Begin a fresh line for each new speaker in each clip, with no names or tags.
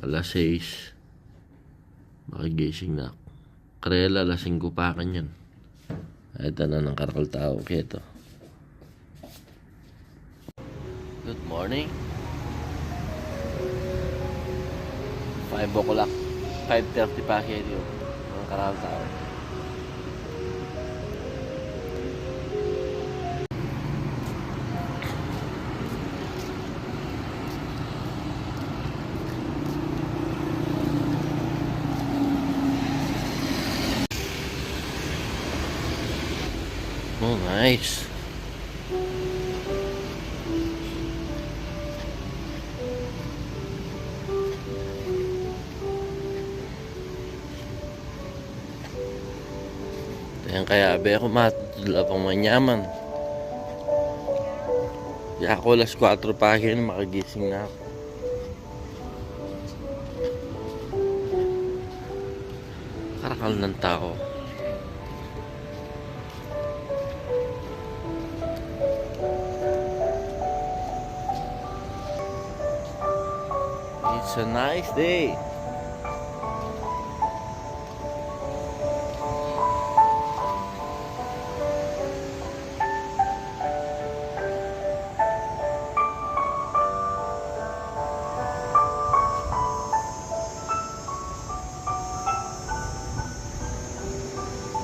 Alas 6. Makigising na ako. Karela, alas 5 pa kan yan. Ito na ng karakal tao. Kito. Good morning. 5 o'clock. 5:30 pa kayo yun. Ang karakal tao. Oh, nice. Ayan kaya be ako matutula pang manyaman. Kaya ako alas 4 pa yun, makagising na ako. Karakal ng tao. It's a nice day.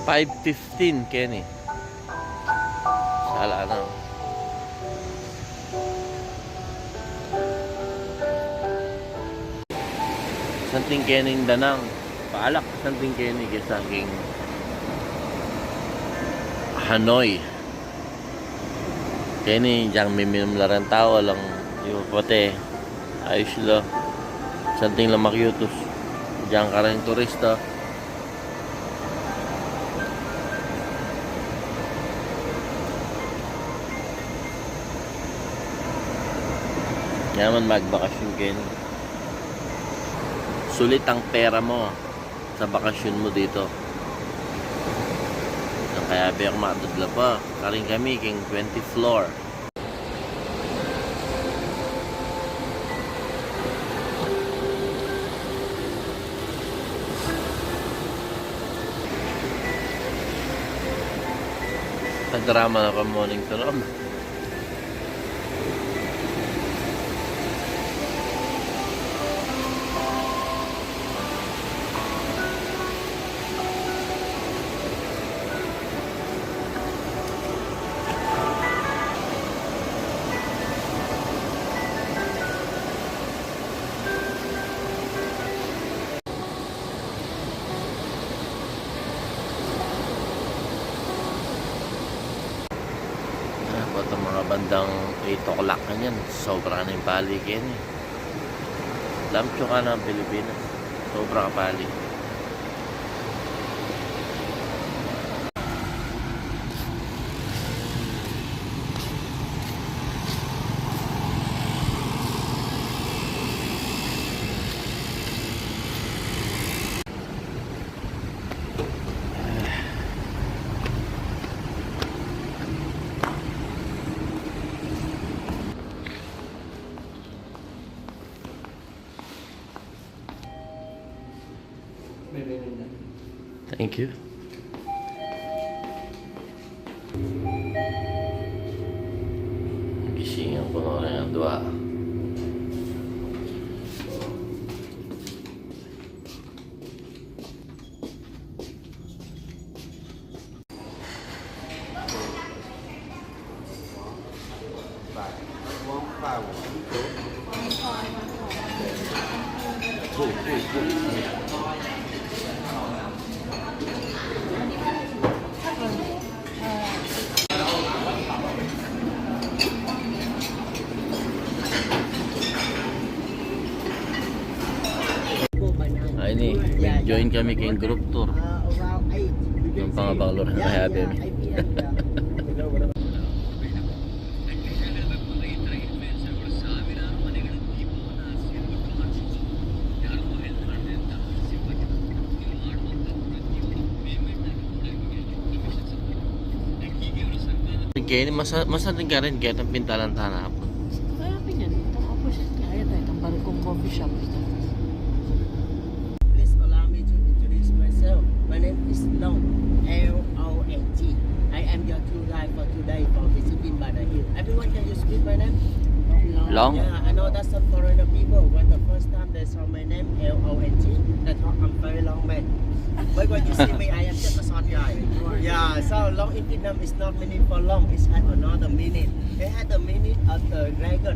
$5.15 Kenny. Sala na. Santing Kenny danang. Paalak santing Kenny kaysa aking Hanoi. Kenny diyang miminom lang tao lang yung pote. Ayos sila. Santing lang makyutos. Diyang karang turista. Yaman magbakasyon Kenny. Sulit ang pera mo sa bakasyon mo dito. Kaya biyak matudla pa. Karing kami king 20 floor. Nagdrama na pa morning to ron. Itong mga bandang 8 o'clock na yan. Sobra na yung paligid eh. Lamcho ka na ang Pilipinas. Sobra ka palig. Thank you. Gisingan ko na rin ang dua. Ay ni, join kami kayong group tour. Yung pangabaklor na kaya bemi. Kaya masa din ka rin kaya itong pintalan tanapon.
Kaya pinyan, itong opposite niya, ayun tayo, itong barikong coffee shop.
Long?
Yeah, I know that's some foreigner people. When the first time they saw my name, Long, they thought I'm very long man. But when you see me, I am just a short guy. Yeah, so long in Vietnam is not meaning for long. It's had another meaning. It had the meaning of the dragon.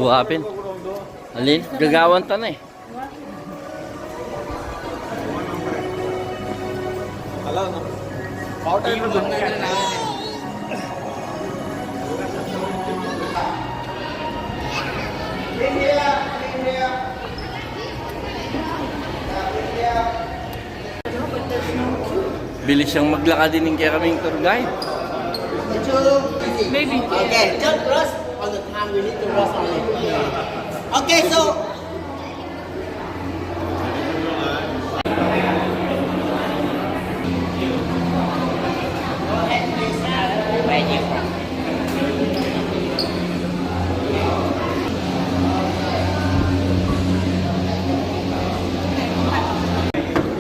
Buhapin. Alin? Gagawan ta na eh. Bilis siyang maglakad din kaya kaming tour guide.
Maybe. Okay, just rest on the time we need to rest on it. Okay, so.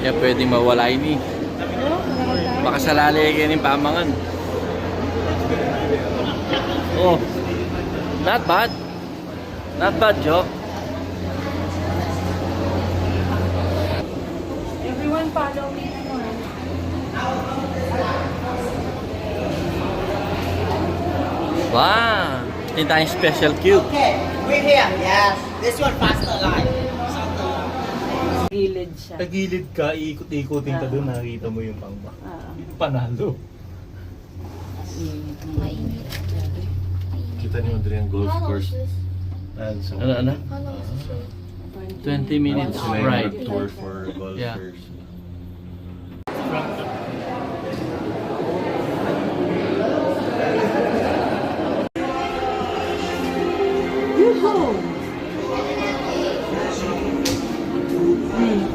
Kaya pwedeng mawala ini. Baka sa lalay kayo ng pamangan. Oh, not bad. Not bad, Joe.
Everyone follow me.
Wow! Ito tayong special cube.
Okay, we're here. Yes, this one faster line.
Gilid siya.
Tagilid ka, ikot-ikotin ka doon, nakikita mo yung pangba. Panalo. Kita niyo doon yung golf course. So,
Ano? 20 minutes ride.
tour for golfers.
Yeah.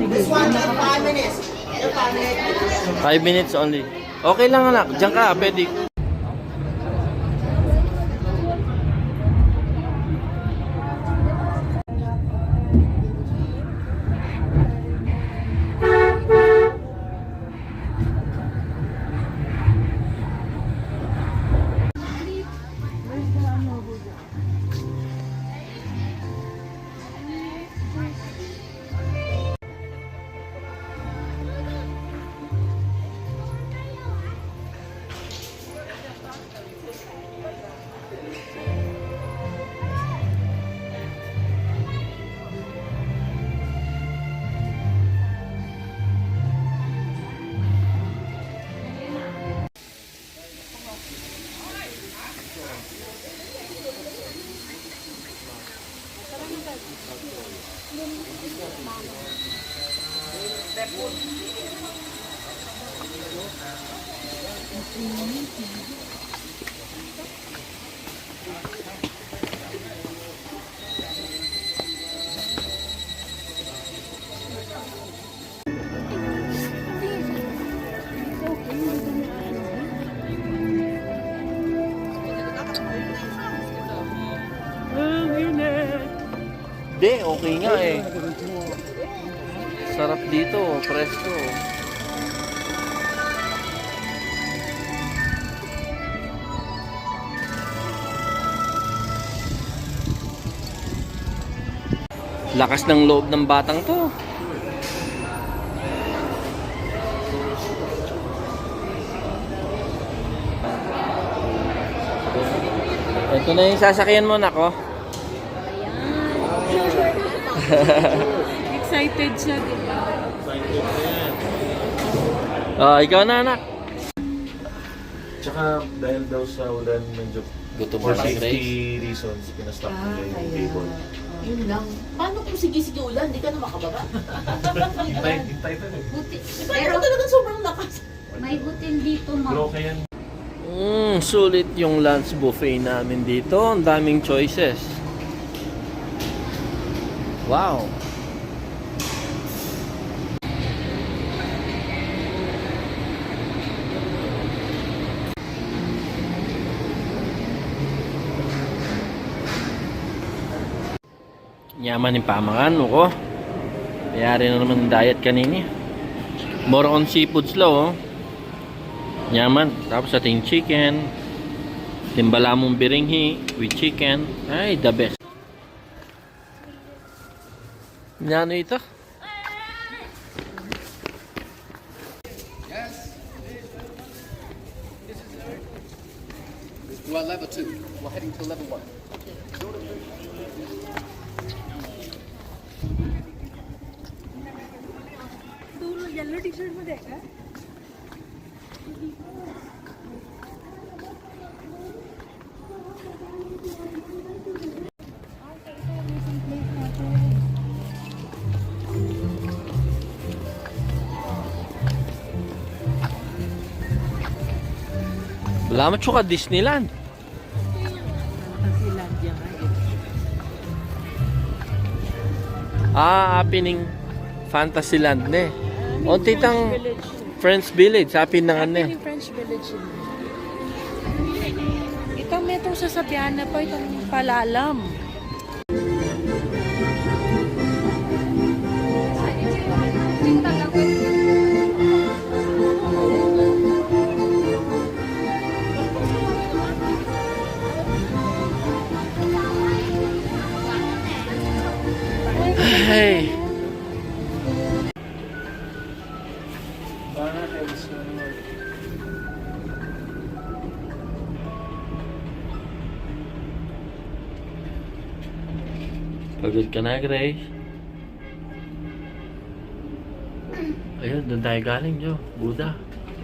This one, 5 minutes. 5 minutes.
5 minutes only. Okay lang anak, diyan ka, pwede. Hindi, okay nga eh. Sarap dito, presko. Lakas ng loob ng batang to. Ito na yung sasakyan mo, nako.
Excited siya, di ba?
Oh, ikaw na, anak.
Tsaka dahil daw sa ulan, medyo
Gutom
for
na lang,
safety reasons, pinastop nila yung table.
Yun lang. Paano kung sige-sige ulan, di ka na makababa?
Hintay pa rin.
Buti. Pero talagang sobrang lakas.
May butil dito, ma'am.
Pero kaya
Sulit yung lunch buffet namin dito. Ang daming choices. Wow! Yaman yung pamakan ko. Mayari na naman diet kanini. More on seafoods lang, oh. Yaman. Tapos ating chicken. Timbalamong biringhi with chicken. Ay, the best. Ano ito?
We're at level 2. We're heading to level 1.
Yellow T shirt मध्ये आहे का
Wala mo tsaka Disneyland. Happening Fantasyland ne. O titang French Village, happy na nga ne.
Happy French Village. Itong metong sasabihan na po itong palalam.
Hey. Pagod ka na, Grace? Ayun, doon tayo galing, Jo. Buddha.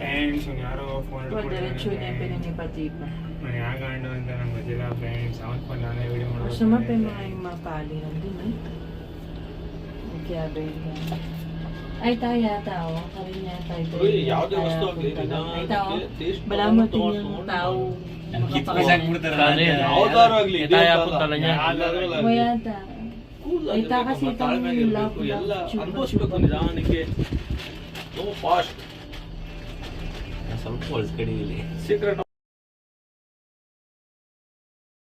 Friends ಯಾರೋ phone
Diretso na yung pinanipatipa.
ಮನೆಯಾಗಂಡು ಅಂತ ನಂಗೆ ಗೊತ್ತಿಲ್ಲ friends ಅವನ phone ನಾನೇ video
Gusto mo pa yung mga yung mapali nandun eh. Kaya ba yun? Ay, tayo yata o. Karin yata ito.
Uy, ಯಾವುದೇ ವಸ್ತು ಆಗ್ಲಿ,
Ay, tao.
taste
Bala mo din yung tao.
Ano yun?
ಯಾವ್ದಾರು ಆಗ್ಲಿ,
Eh, tayo punta lang yan.
O yata. Ay, ta kasi itong love
ಎಲ್ಲ
chupa
ಅನುಭವಿಸ್ಬೇಕು
chupa.
ನಿಧಾನಕ್ಕೆ no fast
Nasa falls ka nili.
Secret